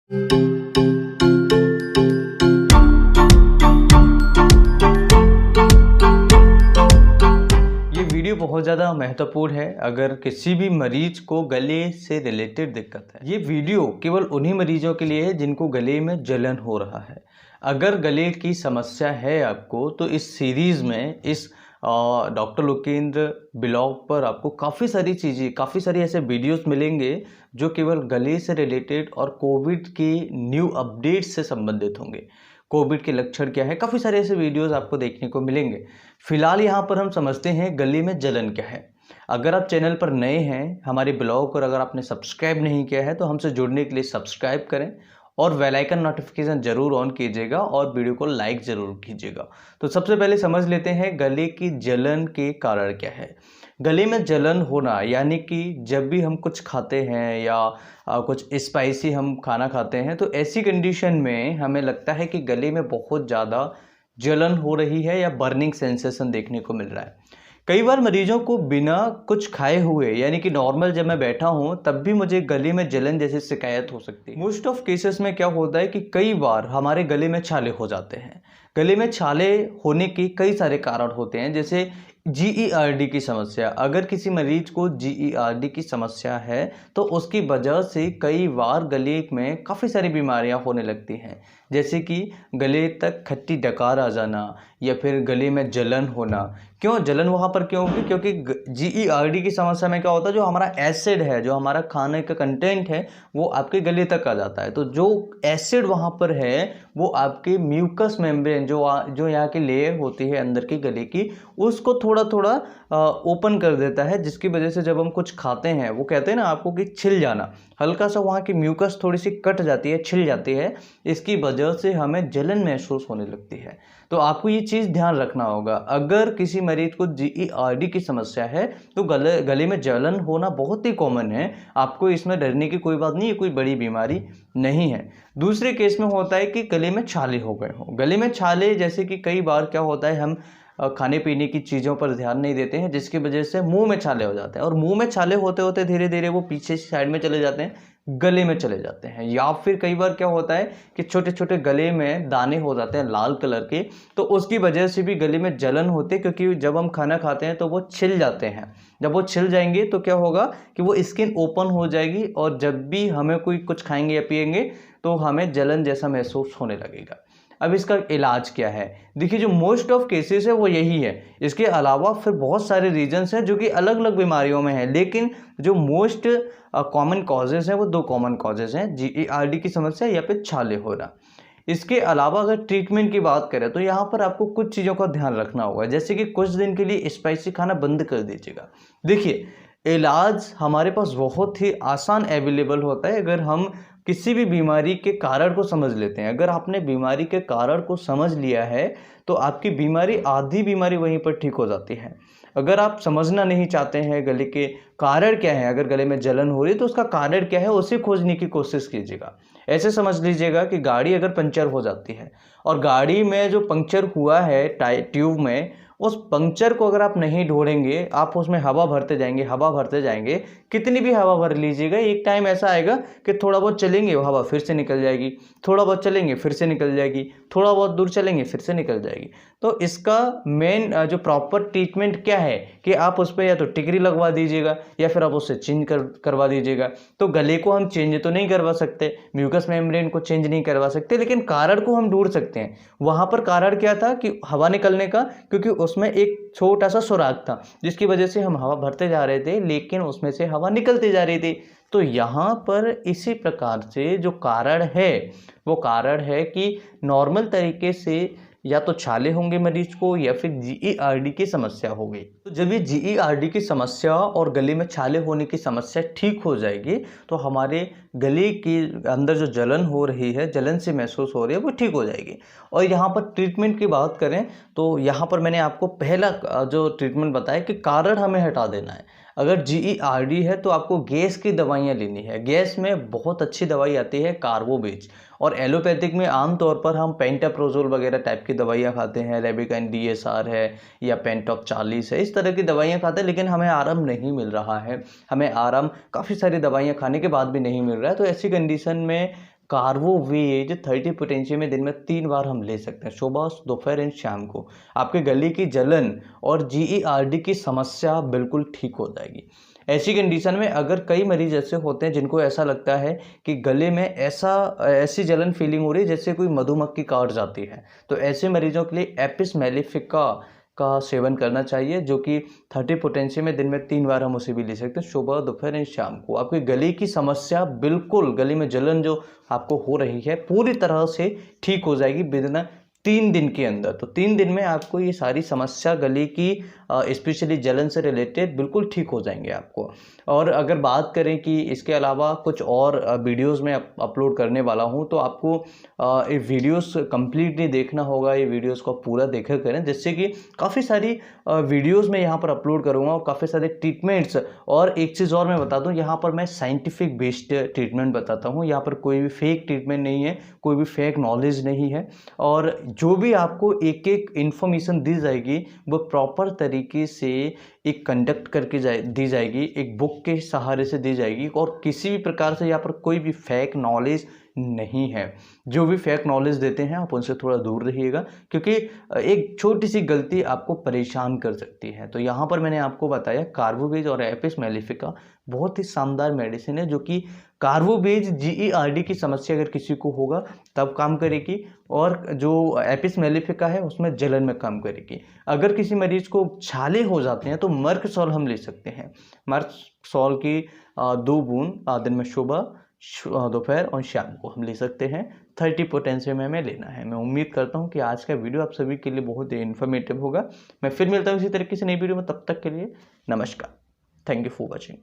ये वीडियो बहुत ज़्यादा महत्वपूर्ण है अगर किसी भी मरीज को गले से रिलेटेड दिक्कत है। ये वीडियो केवल उन्हीं मरीजों के लिए है जिनको गले में जलन हो रहा है। अगर गले की समस्या है आपको तो इस सीरीज़ में इस डॉक्टर लोकेंद्र ब्लॉग पर आपको काफ़ी सारी ऐसे वीडियोस मिलेंगे जो केवल गले से रिलेटेड और कोविड की न्यू अपडेट्स से संबंधित होंगे। कोविड के लक्षण क्या है, काफ़ी सारे ऐसे वीडियोस आपको देखने को मिलेंगे। फिलहाल यहाँ पर हम समझते हैं गले में जलन क्या है। अगर आप चैनल पर नए हैं, हमारे ब्लॉग को अगर आपने सब्सक्राइब नहीं किया है तो हमसे जुड़ने के लिए सब्सक्राइब करें और बेल आइकन नोटिफिकेशन जरूर ऑन कीजिएगा और वीडियो को लाइक ज़रूर कीजिएगा। तो सबसे पहले समझ लेते हैं गले की जलन के कारण क्या है। गले में जलन होना यानी कि जब भी हम कुछ खाते हैं या कुछ स्पाइसी हम खाना खाते हैं तो ऐसी कंडीशन में हमें लगता है कि गले में बहुत ज़्यादा जलन हो रही है या बर्निंग सेंसेशन देखने को मिल रहा है। कई बार मरीजों को बिना कुछ खाए हुए यानी कि नॉर्मल जब मैं बैठा हूं तब भी मुझे गले में जलन जैसी शिकायत हो सकती है। मोस्ट ऑफ केसेस में क्या होता है कि कई बार हमारे गले में छाले हो जाते हैं। गले में छाले होने के कई सारे कारण होते हैं, जैसे GERD की समस्या। अगर किसी मरीज को GERD की समस्या है तो उसकी वजह से कई बार गले में काफ़ी सारी बीमारियां होने लगती हैं, जैसे कि गले तक खट्टी डकार आ जाना या फिर गले में जलन होना। क्यों जलन वहाँ पर क्यों होगी? क्योंकि GERD की समस्या में क्या होता है, जो हमारा एसिड है, जो हमारा खाने का कंटेंट है वो आपके गले तक आ जाता है। तो जो एसिड वहाँ पर है वो आपके म्यूकस मेम्ब्रेन जो यहाँ की लेयर होती है अंदर की गले की, उसको थोड़ा थोड़ा ओपन कर देता है, जिसकी वजह से जब हम कुछ खाते हैं, वो कहते हैं ना आपको कि छिल जाना, हल्का सा वहाँ की म्यूकस थोड़ी सी कट जाती है, छिल जाती है, इसकी वजह से हमें जलन महसूस होने लगती है। तो आपको ये चीज़ ध्यान रखना होगा। अगर किसी मरीज को GERD की समस्या है तो गले में जलन होना बहुत ही कॉमन है। आपको इसमें डरने की कोई बात नहीं है, कोई बड़ी बीमारी नहीं है। दूसरे केस में होता है कि गले में छाले हो गए हों। गले में छाले जैसे कि कई बार क्या होता है, हम खाने पीने की चीज़ों पर ध्यान नहीं देते हैं, जिसकी वजह से मुंह में छाले हो जाते हैं और मुंह में छाले होते होते धीरे धीरे वो पीछे साइड में चले जाते हैं, गले में चले जाते हैं। या फिर कई बार क्या होता है कि छोटे छोटे गले में दाने हो जाते हैं लाल कलर के, तो उसकी वजह से भी गले में जलन होती है, क्योंकि जब हम खाना खाते हैं तो वो छिल जाते हैं। जब वो छिल जाएंगे तो क्या होगा कि वो स्किन ओपन हो जाएगी और जब भी हमें कोई कुछ खाएंगे या पिएंगे तो हमें जलन जैसा महसूस होने लगेगा। अब इसका इलाज क्या है? देखिए, जो मोस्ट ऑफ केसेस है वो यही है। इसके अलावा फिर बहुत सारे रीजंस हैं जो कि अलग अलग बीमारियों में है, लेकिन जो मोस्ट कॉमन कॉजेज हैं वो दो कॉमन कॉजेज हैं, GERD की समस्या या फिर छाले होना। इसके अलावा अगर ट्रीटमेंट की बात करें तो यहाँ पर आपको कुछ चीज़ों का ध्यान रखना होगा, जैसे कि कुछ दिन के लिए स्पाइसी खाना बंद कर दीजिएगा। देखिए, इलाज हमारे पास बहुत ही आसान अवेलेबल होता है अगर हम किसी भी बीमारी के कारण को समझ लेते हैं। अगर आपने बीमारी के कारण को समझ लिया है तो आपकी बीमारी, आधी बीमारी वहीं पर ठीक हो जाती है। अगर आप समझना नहीं चाहते हैं गले के कारण क्या है, अगर गले में जलन हो रही है तो उसका कारण क्या है उसे खोजने की कोशिश कीजिएगा। ऐसे समझ लीजिएगा कि गाड़ी अगर पंचर हो जाती है और गाड़ी में जो पंक्चर हुआ है ट्यूब में, उस पंक्चर को अगर आप नहीं ढूंढेंगे, आप उसमें हवा भरते जाएंगे, कितनी भी हवा भर लीजिएगा, एक टाइम ऐसा आएगा कि थोड़ा बहुत चलेंगे वो हवा फिर से निकल जाएगी, थोड़ा बहुत चलेंगे फिर से निकल जाएगी, थोड़ा बहुत दूर चलेंगे फिर से निकल जाएगी। तो इसका मेन जो प्रॉपर ट्रीटमेंट क्या है कि आप उस पर या तो टिकरी लगवा दीजिएगा या फिर आप उससे चेंज करवा दीजिएगा। तो गले को हम चेंज तो नहीं करवा सकते, म्यूकस मेम्ब्रेन को चेंज नहीं करवा सकते, लेकिन कारण को हम ढूंढ सकते हैं। वहाँ पर कारण क्या था कि हवा निकलने का, क्योंकि उसमें एक छोटा सा सुराख था जिसकी वजह से हम हवा भरते जा रहे थे लेकिन उसमें से हवा निकलती जा रही थी। तो यहाँ पर इसी प्रकार से जो कारण है वो कारण है कि नॉर्मल तरीके से या तो छाले होंगे मरीज को या फिर GERD की समस्या होगी। तो जब ये GERD की समस्या और गले में छाले होने की समस्या ठीक हो जाएगी तो हमारे गले के अंदर जो जलन हो रही है, जलन से महसूस हो रही है, वो ठीक हो जाएगी। और यहाँ पर ट्रीटमेंट की बात करें तो यहाँ पर मैंने आपको पहला जो ट्रीटमेंट बताया कि कारण हमें हटा देना है। अगर GERD है तो आपको गैस की दवाइयाँ लेनी है। गैस में बहुत अच्छी दवाई आती है कार्बोवेज, और एलोपैथिक में आमतौर पर हम पेंटाप्रोजोल वगैरह टाइप की दवाइयाँ खाते हैं, लेविकाइन DSR है या पेंटॉप 40 है, इस तरह की दवाइयाँ खाते हैं, लेकिन हमें आराम नहीं मिल रहा है। हमें आराम काफ़ी सारी दवाइयाँ खाने के बाद भी नहीं मिल रहा है। तो ऐसी कंडीशन में कार्बोवेज 30 पोटेंशियम में दिन में 3 बार हम ले सकते हैं, सुबह, दोपहर एंड शाम को। आपके गले की जलन और GERD की समस्या बिल्कुल ठीक हो जाएगी। ऐसी कंडीशन में अगर कई मरीज ऐसे होते हैं जिनको ऐसा लगता है कि गले में ऐसी जलन फीलिंग हो रही है जैसे कोई मधुमक्खी काट जाती है, तो ऐसे मरीजों के लिए एपिस मेलिफिका का सेवन करना चाहिए, जो कि 30 पोटेंशियम में दिन में 3 बार हम उसे भी ले सकते हैं, सुबह, दोपहर एंड शाम को। आपके गले की समस्या बिल्कुल, गले में जलन जो आपको हो रही है पूरी तरह से ठीक हो जाएगी विदिन 3 दिन के अंदर। तो 3 दिन में आपको ये सारी समस्या गले की स्पेशली जलन से रिलेटेड बिल्कुल ठीक हो जाएंगे आपको। और अगर बात करें कि इसके अलावा कुछ और वीडियोस में अपलोड करने वाला हूं, तो आपको ये वीडियोस कंप्लीटली देखना होगा, ये वीडियोस को पूरा देखा करें, जिससे कि काफ़ी सारी वीडियोस मैं यहाँ पर अपलोड करूँगा और काफ़ी सारे ट्रीटमेंट्स। और एक चीज़ और मैं बता दूँ, यहाँ पर मैं साइंटिफिक बेस्ड ट्रीटमेंट बताता हूँ, यहाँ पर कोई भी फेक ट्रीटमेंट नहीं है, कोई भी फेक नॉलेज नहीं है। और जो भी आपको एक एक इन्फॉर्मेशन दी जाएगी वो प्रॉपर तरीके से एक कंडक्ट करके दी जाएगी, एक बुक के सहारे से दी जाएगी, और किसी भी प्रकार से यहाँ पर कोई भी फेक नॉलेज नहीं है। जो भी फेक नॉलेज देते हैं आप उनसे थोड़ा दूर रहिएगा, क्योंकि एक छोटी सी गलती आपको परेशान कर सकती है। तो यहाँ पर मैंने आपको बताया कार्बोवेज और एपिस मेलिफिका बहुत ही शानदार मेडिसिन है, जो कि कार्बोवेज GERD की समस्या अगर किसी को होगा तब काम करेगी, और जो एपिस मेलिफिका है उसमें जलन में काम करेगी। अगर किसी मरीज को छाले हो जाते हैं तो मर्क सॉल हम ले सकते हैं। मर्क सॉल की 2 बूंद दिन में सुबह, दोपहर और शाम को हम ले सकते हैं। 30 पोटेंशियम में हमें लेना है। मैं उम्मीद करता हूं कि आज का वीडियो आप सभी के लिए बहुत ही इन्फॉर्मेटिव होगा। मैं फिर मिलता हूं इसी तरीके से नई वीडियो में, तब तक के लिए नमस्कार। Thank you for watching.